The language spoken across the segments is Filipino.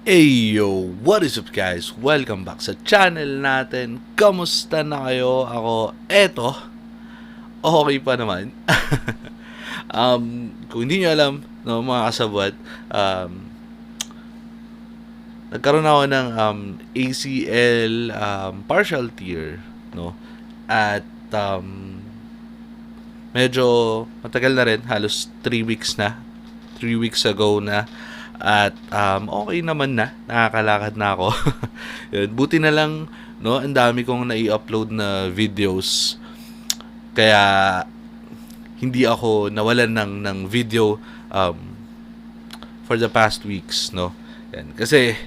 Hey yo, what is up guys? Welcome back sa channel natin. Kamusta na kayo? Ako, okay pa naman. Kung hindi nyo alam, no, mga kasabwat, nagkaroon ako ng ACL partial tear, no? At medyo matagal na rin, halos 3 weeks na. 3 weeks ago na. At okay naman na, nakakalakad na ako. Yun, buti na lang, no, ang dami kong nai-upload na videos. Kaya hindi ako nawalan ng video for the past weeks, no. Yan, kasi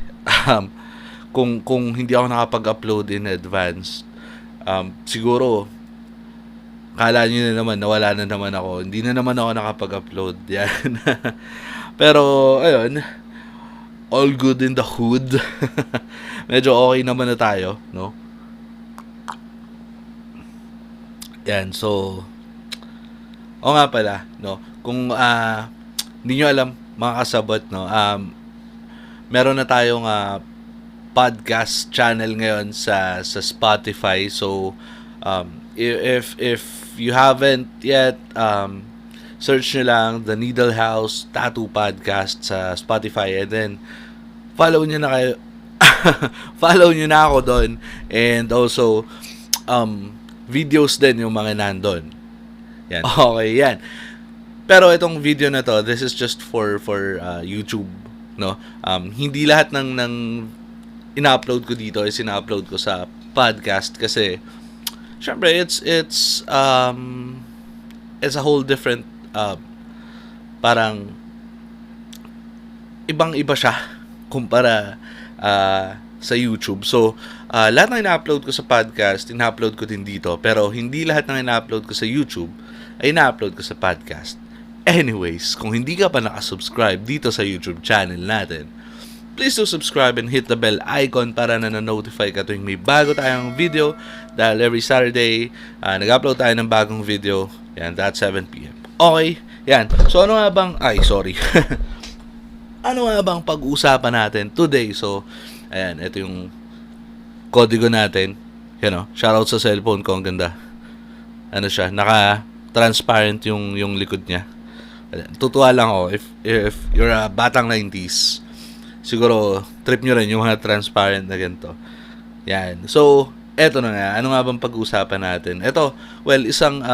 kung hindi ako nakapag-upload in advance, siguro kala nyo na naman nawala na naman ako. Hindi na naman ako nakapag-upload. Yan. Pero, ayun, all good in the hood. Medyo okay naman na tayo, no? Yan, so, o nga pala, no? Kung hindi nyo alam, mga kasabot, no? Meron na tayong podcast channel ngayon sa Spotify. So, if you haven't yet, search nyo lang The Needle House Tattoo Podcast sa Spotify, and then follow nyo na kayo. Follow nyo na ako doon, and also videos din yung mga nandun. Yan. Okay, yan. Pero itong video na to, this is just for YouTube, no? Hindi lahat ng ina-upload ko dito is ina-upload ko sa podcast kasi syempre it's a whole different parang ibang-iba siya kumpara sa YouTube. So, lahat ng ina-upload ko sa podcast, ina-upload ko din dito. Pero hindi lahat ng ina-upload ko sa YouTube ay ina-upload ko sa podcast. Anyways, kung hindi ka pa nakasubscribe dito sa YouTube channel natin, please do subscribe and hit the bell icon para na-notify ka tuwing may bago tayong video. Dahil every Saturday, nag-upload tayo ng bagong video. Yan, that's 7 p.m. Okay, yan. So, ano nga bang... ano nga bang pag-uusapan natin today? So, ayan, ito yung kodigo natin. Yan o, shoutout sa cellphone ko, ang ganda. Ano siya, naka-transparent yung likod niya. Tutuwa lang ako, if you're a batang 90s, siguro, trip nyo rin yung mga transparent na ganito. Yan. So, eto na nga, ano nga bang pag-uusapan natin? Ito, well, isang...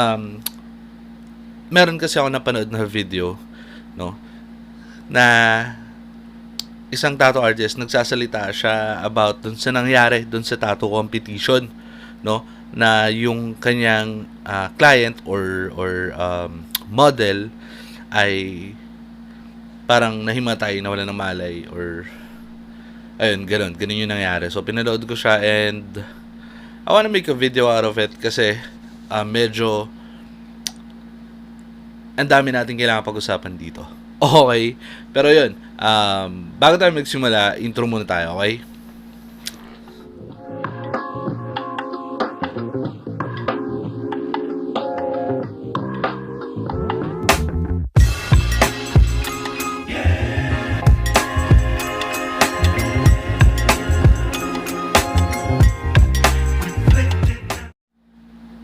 meron kasi ako napanood na video, no, na isang tattoo artist, nagsasalita siya about dun sa nangyari dun sa tattoo competition, no, na yung kanyang client or model ay parang nahimatay, nawala ng malay, or ayun, ganun yung nangyari. So pinanood ko siya and I wanna make a video out of it kasi medyo ang dami natin kailangan pag-usapan dito. Okay. Pero yun, bago tayo magsimula, intro muna tayo, okay?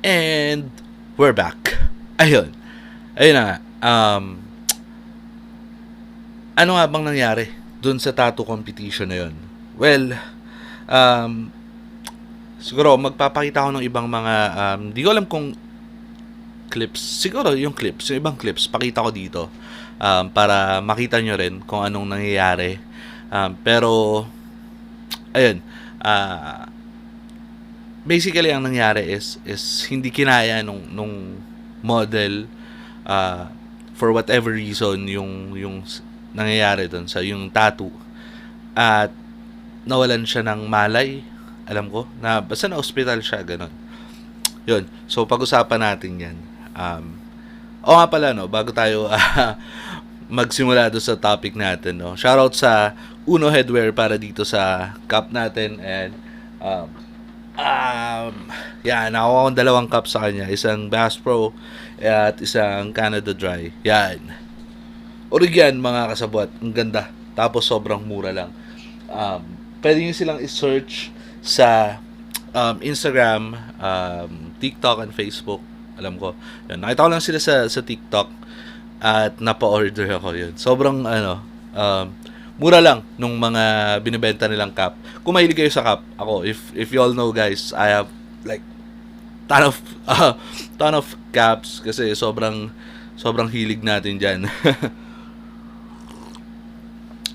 And we're back. Ayun na nga. Ano nga bang nangyari dun sa tattoo competition na yun? Well, siguro magpapakita ako ng ibang mga, di ko alam kung clips. Siguro yung ibang clips, pakita ko dito. Para makita nyo rin kung anong nangyayari. Pero, ayun, basically ang nangyari is hindi kinaya nung model, for whatever reason yung nangyayari doon sa yung tattoo, at nawalan siya ng malay, alam ko na basta na hospital siya, ganun. Yun, so pag-usapan natin yan. O nga pala, no, bago tayo magsimula doon sa topic natin, no, shoutout sa Uno Headwear para dito sa cup natin. And yan, nakuha akong 2 cup sa kanya. Isang Bass Pro at isang Canada Dry. Yan. Origyan, mga kasabot. Ang ganda. Tapos sobrang mura lang. um, pwede nyo silang i-search sa Instagram, TikTok, and Facebook. Alam ko. Yun. Nakita ko lang sila sa TikTok at napa-order ako yun. Sobrang mura lang nung mga binibenta nilang cup. Kung mahilig kayo sa cup, ako, if you all know guys, I have like ton of caps kasi sobrang hilig natin diyan.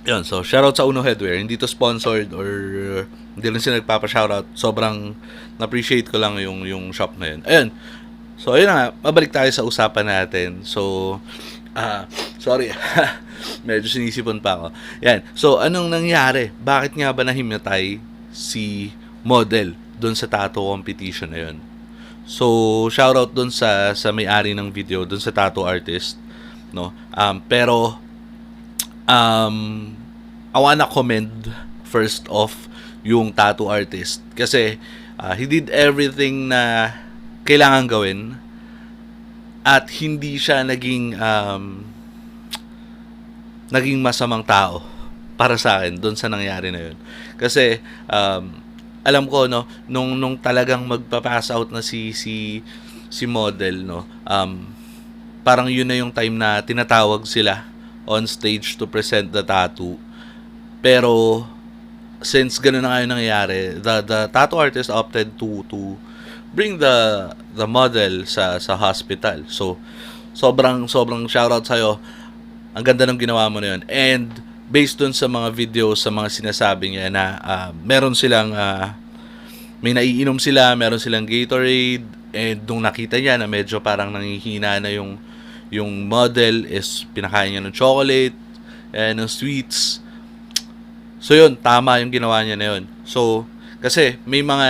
Yun, so shoutout sa Uno Headwear. Hindi to sponsored or hindi rin sila nagpapa-shoutout. Sobrang na-appreciate ko lang yung shop na yun. Ayun. So ayun na nga, mabalik tayo sa usapan natin. So sorry. Medyo sinisipon pa ako. Yan. So anong nangyari? Bakit nga ba nahimatay si model doon sa tattoo competition na yun? So shoutout doon sa may-ari ng video, doon sa tattoo artist, no? Pero I wanna commend first off yung tattoo artist kasi he did everything na kailangan gawin at hindi siya naging masamang tao para sa akin doon sa nangyari na yun. Kasi alam ko no nung talagang magpa-pass out na si model no, parang yun na yung time na tinatawag sila on stage to present the tattoo. Pero since gano'n na nga yung nangyayari, the tattoo artist opted to bring the model sa hospital. So sobrang shoutout sa'yo. Ang ganda ng ginawa mo na yun. And based dun sa mga videos, sa mga sinasabi niya na meron silang may naiinom sila, meron silang Gatorade, and nung nakita niya na medyo parang nangihina na yung model, is pinakain niya ng chocolate and ng sweets. So yun, tama yung ginawa niya na yun. So kasi may mga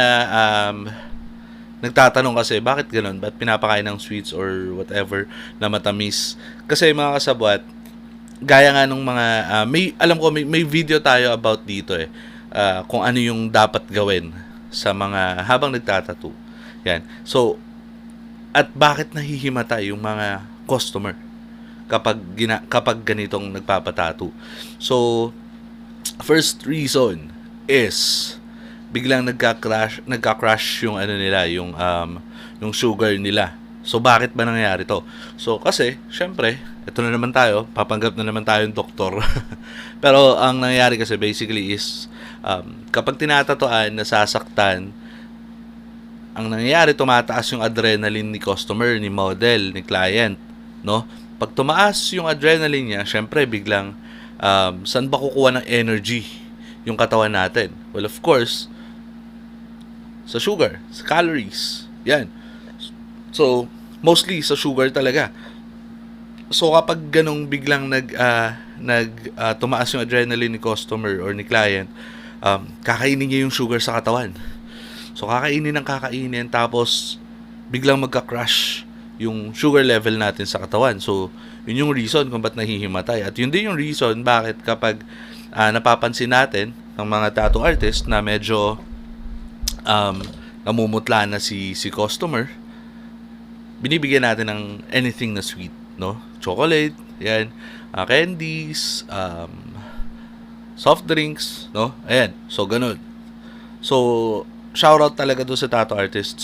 nagtatanong kasi bakit ganun, ba't pinapakain ng sweets or whatever na matamis. Kasi mga kasabwat, gaya nga nung mga alam ko may video tayo about dito kung ano yung dapat gawin sa mga habang nagtatattoo. Yan. So at bakit nahihimatay yung mga customer kapag ganitong nagpapatattoo. So first reason is biglang nagka-crash yung nila, yung sugar nila. So bakit ba nangyayari to? So kasi syempre, ito na naman tayo, papanggap na naman tayong doktor. Pero ang nangyayari kasi basically is kapag tinatatuan, nasasaktan, ang nangyayari, tumataas yung adrenaline ni customer, ni model, ni client, no? Pag tumaas yung adrenaline niya, syempre biglang saan ba kukuha ng energy yung katawan natin? Well, of course, sa sugar, sa calories. Yan. So, mostly sa sugar talaga. So, kapag ganong biglang tumaas yung adrenaline ni customer or ni client, kakainin niya yung sugar sa katawan. So, kakainin, tapos biglang magka-crash yung sugar level natin sa katawan. So, yun yung reason kung ba't nahihimatay. At yun din yung reason bakit kapag napapansin natin ng mga tattoo artist na medyo namumutla na si customer, binibigyan natin ng anything na sweet, no? Chocolate, yan, candies, soft drinks, no? Ayan, so ganun. So, shoutout talaga doon sa tattoo artist.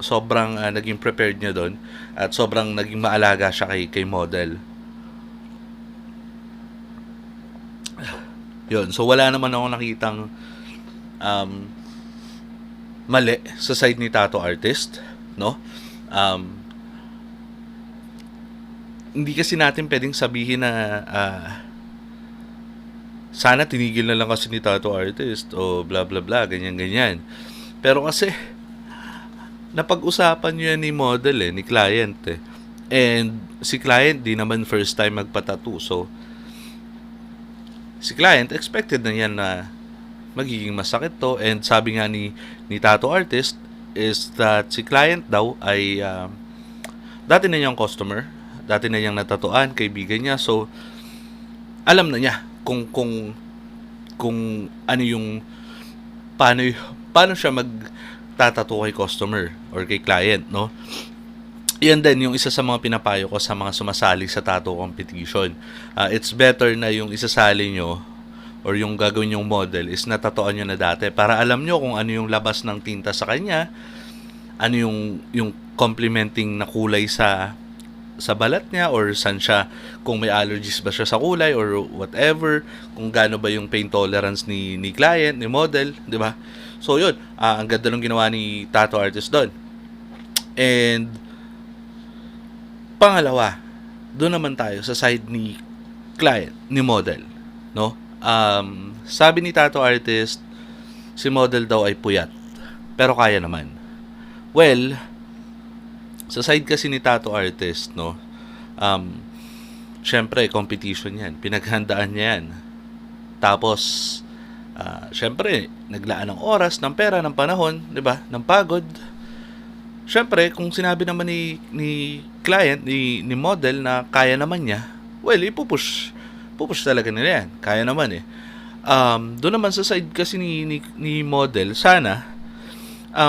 Sobrang naging prepared niya doon at sobrang naging maalaga siya kay model. Yun, so wala naman ako nakitang mali sa side ni tattoo artist, no? Hindi kasi natin pwedeng sabihin na sana tinigil na lang kasi ni tattoo artist o bla bla bla, ganyan. Pero kasi napag-usapan niyo yan ni model ni client And si client di naman first time magpa-tattoo. So si client expected na yan na magiging masakit to. And sabi nga ni tattoo artist is that si client daw ay dati na niyang customer, dati na niyang natatuan, kaibigan niya. So alam na niya kung ano yung paano siya magtatato kay customer or kay client, no? Yan din yung isa sa mga pinapayo ko sa mga sumasali sa tattoo competition. It's better na yung isasali nyo or yung gagawin yung model is natatoan nyo na dati para alam nyo kung ano yung labas ng tinta sa kanya, ano yung complementing na kulay sa balat niya, or saan siya, kung may allergies ba siya sa kulay or whatever, kung gaano ba yung pain tolerance ni client, ni model, di ba? So yun, ang ganda ng ginawa ni tattoo artist doon. And pangalawa, doon naman tayo sa side ni client, ni model, no? Sabi ni tattoo artist, si model daw ay puyat, pero kaya naman. Well, sa side kasi ni tattoo artist, no, syempre, competition yan. Pinaghandaan niya yan. Tapos, syempre, naglaan ng oras, ng pera, ng panahon, di ba? Ng pagod. Syempre, kung sinabi naman ni client, ni model na kaya naman niya, well, ipupush. Pupush talaga nila yan. Kaya naman eh. Doon naman sa side kasi ni model, sana,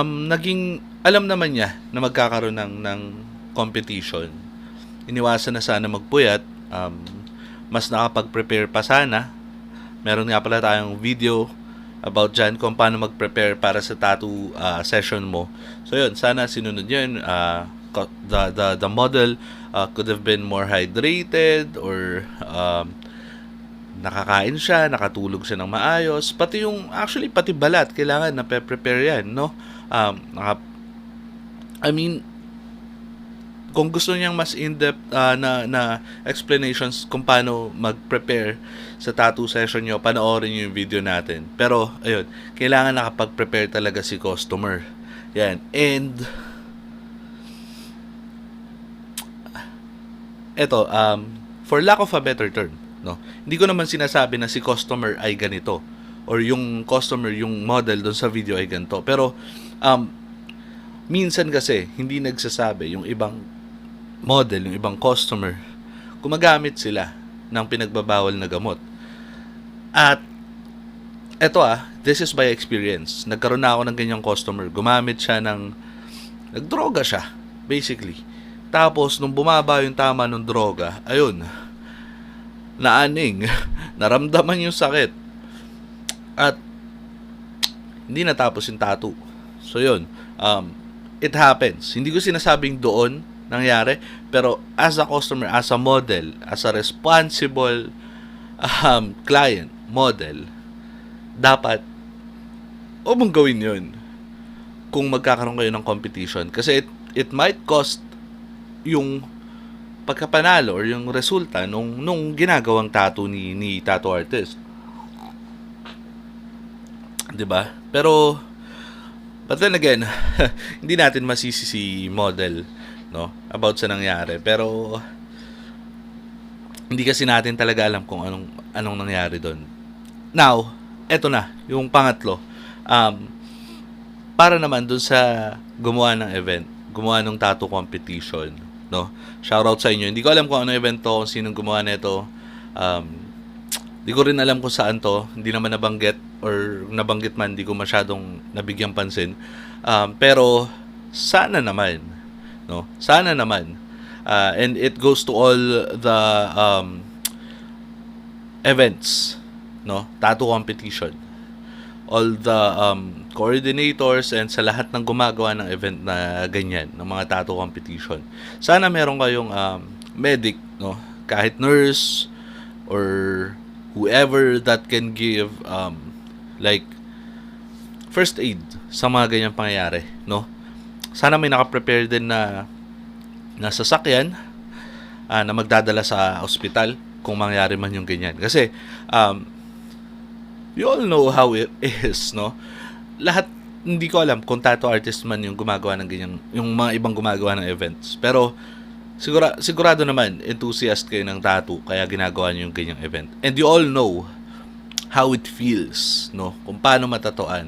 naging alam naman niya na magkakaroon ng competition. Iniwasan na sana magpuyat. Mas nakapag-prepare pa sana. Meron nga pala tayong video about dyan kung paano mag-prepare para sa tattoo session mo. So yun, sana sinunod yun. The model could have been more hydrated, or nakakain siya, nakatulog siya ng maayos. Pati pati balat, kailangan na prepare yan, no? Kung gusto niyang mas in-depth na explanations kung paano mag-prepare sa tattoo session nyo, panoorin nyo yung video natin. Pero, ayun, kailangan nakapag-prepare talaga si customer. Yan. And, eto, for lack of a better term, no? Hindi ko naman sinasabi na si customer ay ganito, or yung customer, yung model doon sa video ay ganito. Pero, minsan kasi, hindi nagsasabi yung ibang model, yung ibang customer, gumagamit sila ng pinagbabawal na gamot. At, eto this is by experience. Nagkaroon na ako ng ganyang customer. Gumamit siya nagdroga siya, basically. Tapos, nung bumaba yung tama ng droga, ayun, naaning, naramdaman yung sakit. At, hindi natapos yung tattoo. So, yun, it happens. Hindi ko sinasabing doon nangyari, pero as a customer, as a model, as a responsible client, model, dapat mong gawin yun kung magkakaroon kayo ng competition. Kasi it might cost yung pagkapanalo or yung resulta nung ginagawang tattoo ni tattoo artist. 'Di ba? Pero but then again, hindi natin masisi si model, no, about sa nangyari. Pero hindi kasi natin talaga alam kung anong nangyari doon. Now, eto na, yung pangatlo. Para naman doon sa gumawa ng event, gumawa ng tattoo competition, no. Shoutout sa inyo. Hindi ko alam kung ano event to, kung sinong gumawa nito. Hindi ko rin alam kung saan to. Hindi naman nabanggit, or nabanggit man, hindi ko masyadong nabigyang pansin. Pero sana naman, no? Sana naman. And it goes to all the events, no? Tattoo competition. All the coordinators and sa lahat ng gumagawa ng event na ganyan, ng mga tattoo competition. Sana meron kayong medic, no? Kahit nurse or whoever that can give like first aid sa mga ganyang pangyayari, no? Sana may naka-prepare din na sasakyan na magdadala sa ospital kung mangyari man yung ganyan. Kasi you all know how it is, no? Lahat, hindi ko alam kung tattoo artist man yung gumagawa ng ganyan, yung mga ibang gumagawa ng events. Pero sigurado naman enthusiast kayo ng tattoo kaya ginagawa niyo yung ganyang event. And you all know how it feels, no? Kung paano matatoan.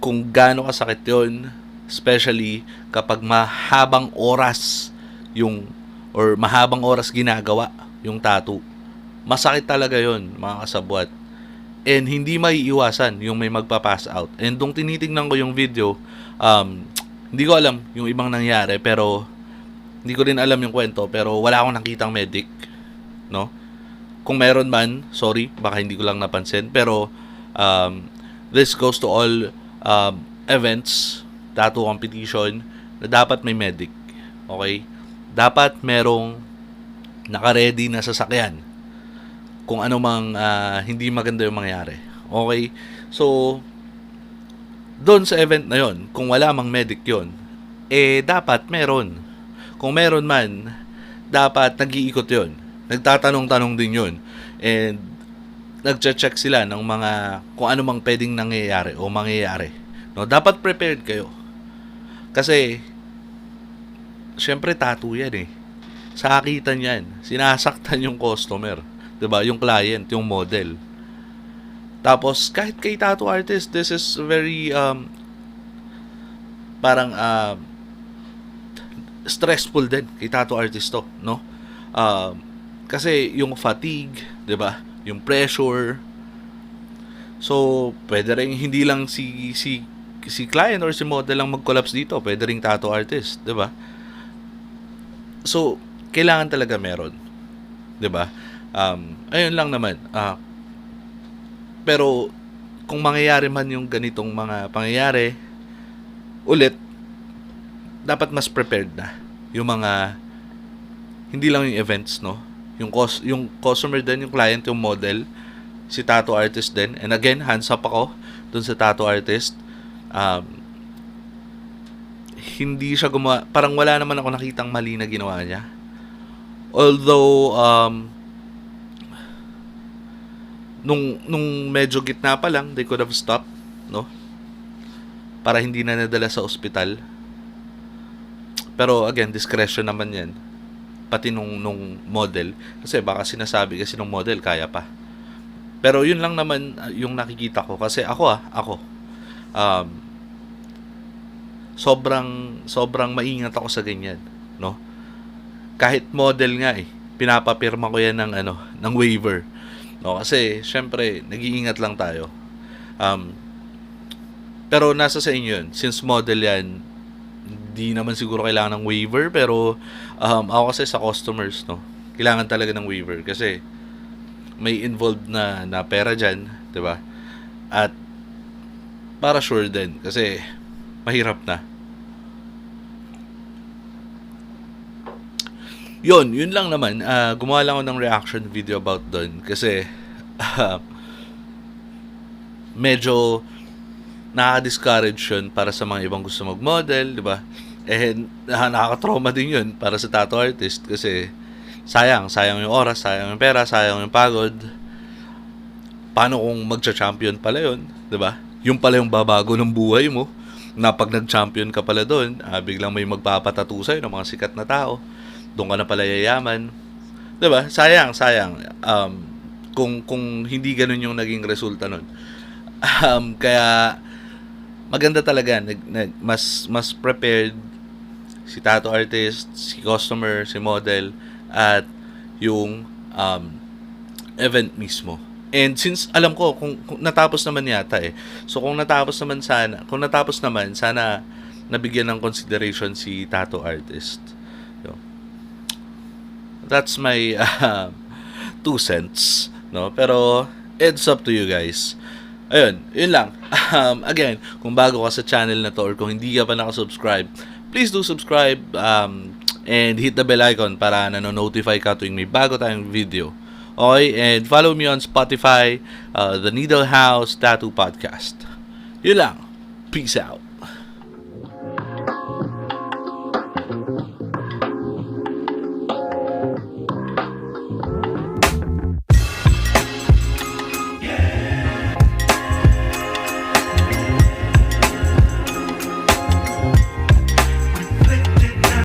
Kung gaano kasakit yun, especially kapag mahabang oras ginagawa yung tattoo. Masakit talaga yun, mga kasabwat. And hindi maiiwasan yung may magpa-pass out. And nung tinitingnan ko yung video, hindi ko alam yung ibang nangyari, pero hindi ko rin alam yung kwento, pero wala akong nakitang medic, no? kung meron man, sorry, baka hindi ko lang napansin, pero this goes to all events, tattoo competition, na dapat may medic. Okay? Dapat merong naka-ready na sasakyan kung ano mang hindi maganda yung mangyari. Okay? So, doon sa event na yon, kung wala mang medic yon, dapat meron. Kung meron man, dapat nag-iikot yon. Nagtatanong-tanong din yon. And nagche-check sila ng mga kung ano mang pwedeng nangyayari o mangyayari. No, dapat prepared kayo. Kasi syempre tattoo yan eh. Sakitan yan. Sinasaktan yung customer. 'Di ba? Yung client, yung model. Tapos kahit kay tattoo artist, this is very parang stressful din kay tattoo artist to, no? Kasi yung fatigue, 'di ba? Yung pressure. So, pwede rin hindi lang si client or si model lang mag-collapse dito, pwede ring tattoo artist, 'di ba? So, kailangan talaga meron, 'di ba? Ayun lang naman. Pero kung mangyayari man yung ganitong mga pangyayari ulit, dapat mas prepared na yung mga hindi lang yung events, no? Yung customer din, yung client, yung model, si tattoo artist din. And again, hands up ako dun sa tattoo artist. Hindi siya gumawa, parang wala naman ako nakitang mali na ginawa niya. Although nung medyo gitna pa lang, they could have stopped, no? Para hindi na nadala sa ospital. Pero again, discretion naman 'yan. Pati nung model, kasi baka sinasabi kasi nung model kaya pa. Pero yun lang naman yung nakikita ko kasi ako sobrang maingat ako sa ganyan, no? Kahit model nga pinapapirma ko yan ng waiver. No, kasi syempre nag-iingat lang tayo. Pero nasa sa inyo yun. Since model yan, hindi naman siguro kailangan ng waiver, pero ako kasi sa customers, no, kailangan talaga ng waiver kasi may involved na pera dyan, di ba? At para sure din kasi mahirap na. Yun lang naman. Gumawa lang ako ng reaction video about doon kasi medyo nakaka-discourage yun para sa mga ibang gusto mag-model, di ba? Nakaka-trauma din yun para sa tattoo artist kasi sayang yung oras, sayang yung pera, sayang yung pagod. Paano kung magcha-champion pala yun, di ba? Yung pala yung babago ng buhay mo na pag nag-champion ka pala doon, biglang may magpapatattoo sa'yo ng mga sikat na tao. Doon ka na pala yayaman. 'Di ba? Sayang. Kung hindi ganoon yung naging resulta nun. Kaya maganda talaga mas prepared si tattoo artist, si customer, si model at yung event mismo. And since alam ko kung natapos naman yata So kung natapos naman sana nabigyan ng consideration si tattoo artist. That's my 2 cents, no? Pero it's up to you guys. Ayun, yun lang. Again, kung bago ka sa channel na to or kung hindi ka pa nakasubscribe, please do subscribe and hit the bell icon para nano-notify ka tuwing may bago tayong video. Okay? And follow me on Spotify, The Needle House Tattoo Podcast. Yun lang. Peace out.